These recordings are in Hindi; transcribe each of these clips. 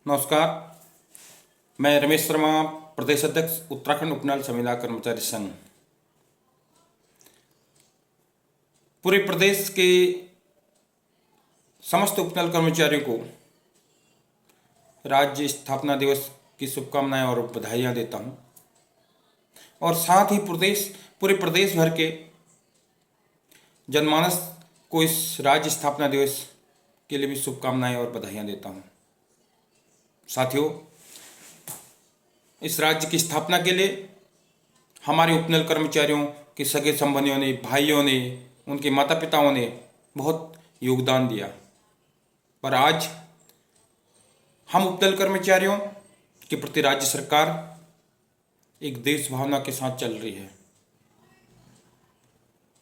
नमस्कार। मैं रमेश शर्मा, प्रदेश अध्यक्ष उत्तराखंड उपनल संविदा कर्मचारी संघ। पूरे प्रदेश के समस्त उपनल कर्मचारियों को राज्य स्थापना दिवस की शुभकामनाएं और बधाइयां देता हूं, और साथ ही पूरे प्रदेश भर के जनमानस को इस राज्य स्थापना दिवस के लिए भी शुभकामनाएं और बधाइयां देता हूं। साथियों, इस राज्य की स्थापना के लिए हमारे उपनल कर्मचारियों के सगे संबंधियों ने, भाइयों ने, उनके माता पिताओं ने बहुत योगदान दिया। पर आज हम उपनल कर्मचारियों के प्रति राज्य सरकार एक देश भावना के साथ चल रही है।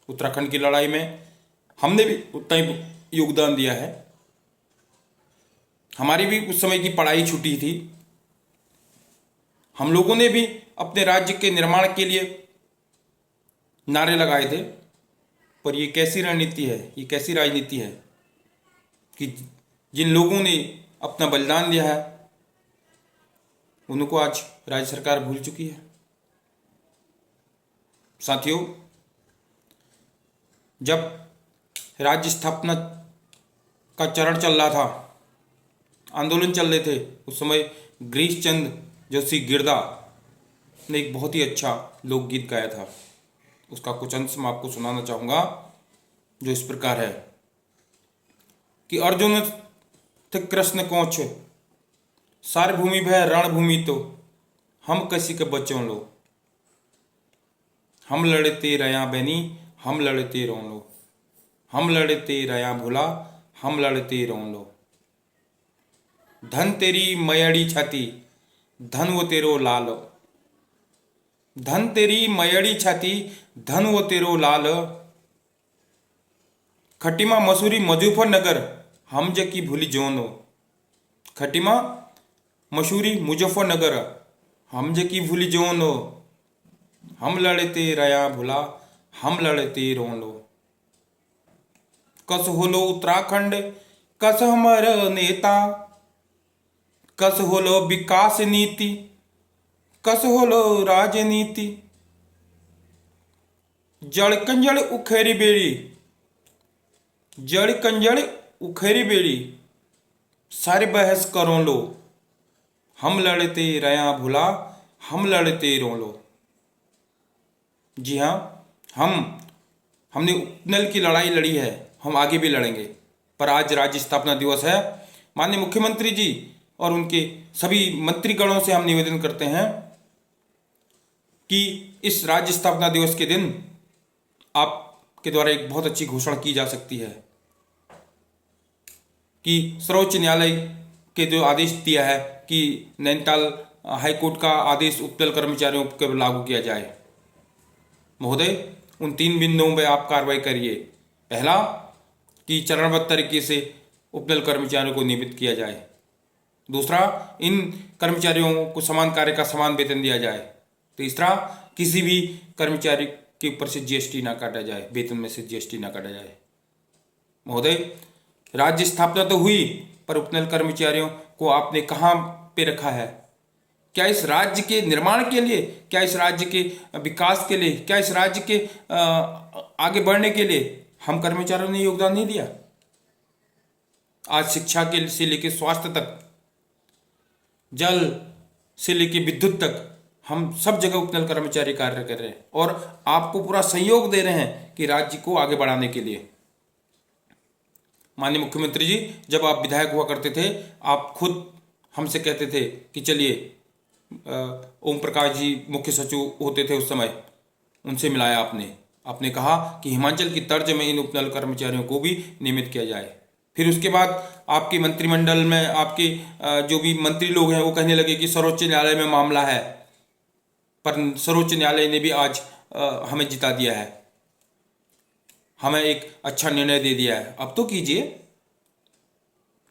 उत्तराखंड की लड़ाई में हमने भी उतना ही योगदान दिया है। हमारी भी उस समय की पढ़ाई छूटी थी। हम लोगों ने भी अपने राज्य के निर्माण के लिए नारे लगाए थे। पर ये कैसी रणनीति है, ये कैसी राजनीति है कि जिन लोगों ने अपना बलिदान दिया है उनको आज राज्य सरकार भूल चुकी है। साथियों, जब राज्य स्थापना का चरण चल रहा था, आंदोलन चल रहे थे, उस समय गिरीश चंद्र जोशी गिरदा ने एक बहुत ही अच्छा लोकगीत गाया था। उसका कुछ अंश मैं आपको सुनाना चाहूँगा, जो इस प्रकार है कि अर्जुन थे कृष्ण कोच, सार्वभूमि भय रणभूमि तो हम कसी के बच्चों लो, हम लड़ते रया बैनी हम लड़ते रो लो, हम लड़ते रया भुला हम लड़ते रो लो। धन तेरी मयड़ी छाती धन वो तेरो लाल, धन तेरी मयड़ी छाती धन वो तेरो लाल, खटिमा मसूरी मुजफ्फरनगर हम जकी भूली जोनो, खटिमा मसूरी मुजफ्फरनगर हम जकी भूली जोनो, हम लड़ते रया भुला हम लड़ते रोलो। कस होलो उत्तराखंड कस हमर नेता, कस होलो विकास नीति कस होलो राजनीति, जड़ कंजड़ उखेरी बेड़ी जड़ कंजड़ उखेरी बेड़ी, सारे बहस करो लो, हम लड़ते रया भुला हम लड़ते रो लो। जी हाँ, हमने उपनल की लड़ाई लड़ी है, हम आगे भी लड़ेंगे। पर आज राज्य स्थापना दिवस है। माननीय मुख्यमंत्री जी और उनके सभी मंत्रीगणों से हम निवेदन करते हैं कि इस राज्य स्थापना दिवस के दिन आपके द्वारा एक बहुत अच्छी घोषणा की जा सकती है कि सर्वोच्च न्यायालय के जो आदेश दिया है कि नैनीताल हाईकोर्ट का आदेश उपनल कर्मचारियों पर लागू किया जाए। महोदय, उन 3 बिंदुओं पर आप कार्रवाई करिए। पहला, कि चरणबद्ध तरीके से उपनल कर्मचारियों को नियमित किया जाए। दूसरा, इन कर्मचारियों को समान कार्य का समान वेतन दिया जाए। तीसरा, किसी भी कर्मचारी के ऊपर से जीएसटी ना काटा जाए, वेतन में से जीएसटी ना काटा जाए। महोदय, राज्य स्थापना तो हुई, पर उपनल कर्मचारियों को आपने कहाँ पे रखा है? क्या इस राज्य के निर्माण के लिए, क्या इस राज्य के विकास के लिए, क्या इस राज्य के आगे बढ़ने के लिए हम कर्मचारियों ने योगदान नहीं दिया? आज शिक्षा के से लेकर स्वास्थ्य तक, जल से लेकर विद्युत तक, हम सब जगह उपनल कर्मचारी कार्य कर रहे हैं और आपको पूरा सहयोग दे रहे हैं कि राज्य को आगे बढ़ाने के लिए। माननीय मुख्यमंत्री जी, जब आप विधायक हुआ करते थे, आप खुद हमसे कहते थे कि चलिए, ओम प्रकाश जी मुख्य सचिव होते थे उस समय, उनसे मिलाया आपने कहा कि हिमाचल की तर्ज में इन उपनल कर्मचारियों को भी नियमित किया जाए। फिर उसके बाद आपके मंत्रिमंडल में आपके जो भी मंत्री लोग हैं वो कहने लगे कि सर्वोच्च न्यायालय में मामला है, पर सर्वोच्च न्यायालय ने भी आज हमें जिता दिया है, हमें एक अच्छा निर्णय दे दिया है। अब तो कीजिए।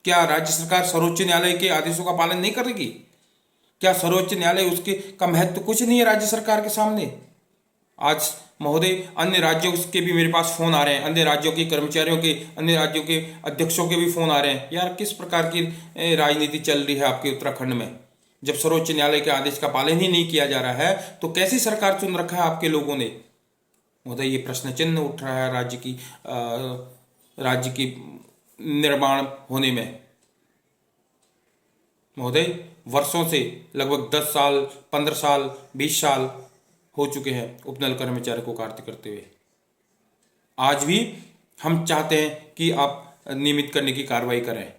क्या राज्य सरकार सर्वोच्च न्यायालय के आदेशों का पालन नहीं करेगी? क्या सर्वोच्च न्यायालय उसके का महत्व कुछ नहीं है राज्य सरकार के सामने? आज महोदय अन्य राज्यों के भी मेरे पास फ़ोन आ रहे हैं, अन्य राज्यों के कर्मचारियों के, अन्य राज्यों के अध्यक्षों के भी फ़ोन आ रहे हैं, यार किस प्रकार की राजनीति चल रही है आपके उत्तराखंड में। जब सर्वोच्च न्यायालय के आदेश का पालन ही नहीं किया जा रहा है तो कैसी सरकार चुन रखा है आपके लोगों ने। महोदय ये प्रश्न चिन्ह उठ रहा है राज्य की निर्माण होने में। महोदय वर्षों से लगभग 10 साल, 15 साल, 20 साल हो चुके हैं उपनल कर्मचारी को कार्य करते हुए। आज भी हम चाहते हैं कि आप नियमित करने की कार्रवाई करें।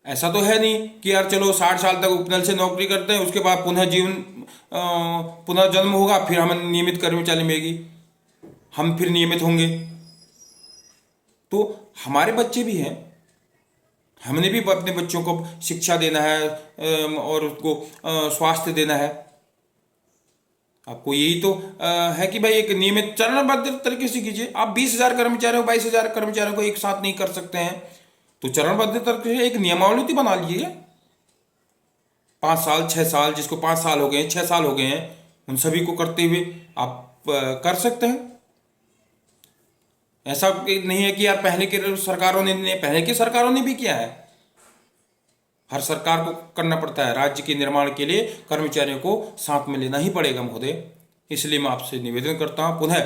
ऐसा तो है नहीं कि यार चलो 60 साल तक उपनल से नौकरी करते हैं, उसके बाद पुनः जन्म होगा, फिर हमें नियमित कर्मचारी मिलेगी, हम फिर नियमित होंगे। तो हमारे बच्चे भी हैं, हमने भी अपने बच्चों को शिक्षा देना है और उसको स्वास्थ्य देना है। आपको यही तो है कि भाई एक नियमित चरणबद्ध तरीके से कीजिए। आप 20,000 कर्मचारियों, 22,000 कर्मचारियों को एक साथ नहीं कर सकते हैं, तो चरणबद्ध तरीके से एक नियमावली बना लीजिए। 5 साल, 6 साल, जिसको 5 साल हो गए, 6 साल हो गए हैं, उन सभी को करते हुए आप कर सकते हैं। ऐसा नहीं है कि यार पहले की सरकारों ने भी किया है। हर सरकार को करना पड़ता है, राज्य के निर्माण के लिए कर्मचारियों को साथ में लेना ही पड़ेगा महोदय। इसलिए मैं आपसे निवेदन करता हूं, पुनः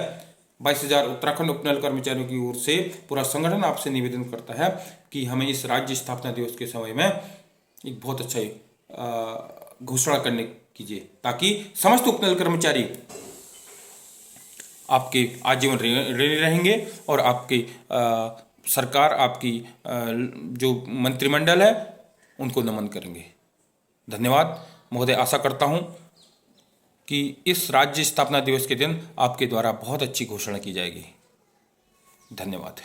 22,000 उत्तराखंड उपनल कर्मचारियों की ओर से पूरा संगठन आपसे निवेदन करता है कि हमें इस राज्य स्थापना दिवस के समय में एक बहुत अच्छा घोषणा करने कीजिए, ताकि समस्त उपनल कर्मचारी आपके आजीवन ऋणी रहेंगे और आपकी सरकार, आपकी जो मंत्रिमंडल है उनको नमन करेंगे। धन्यवाद महोदय। आशा करता हूं कि इस राज्य स्थापना दिवस के दिन आपके द्वारा बहुत अच्छी घोषणा की जाएगी। धन्यवाद।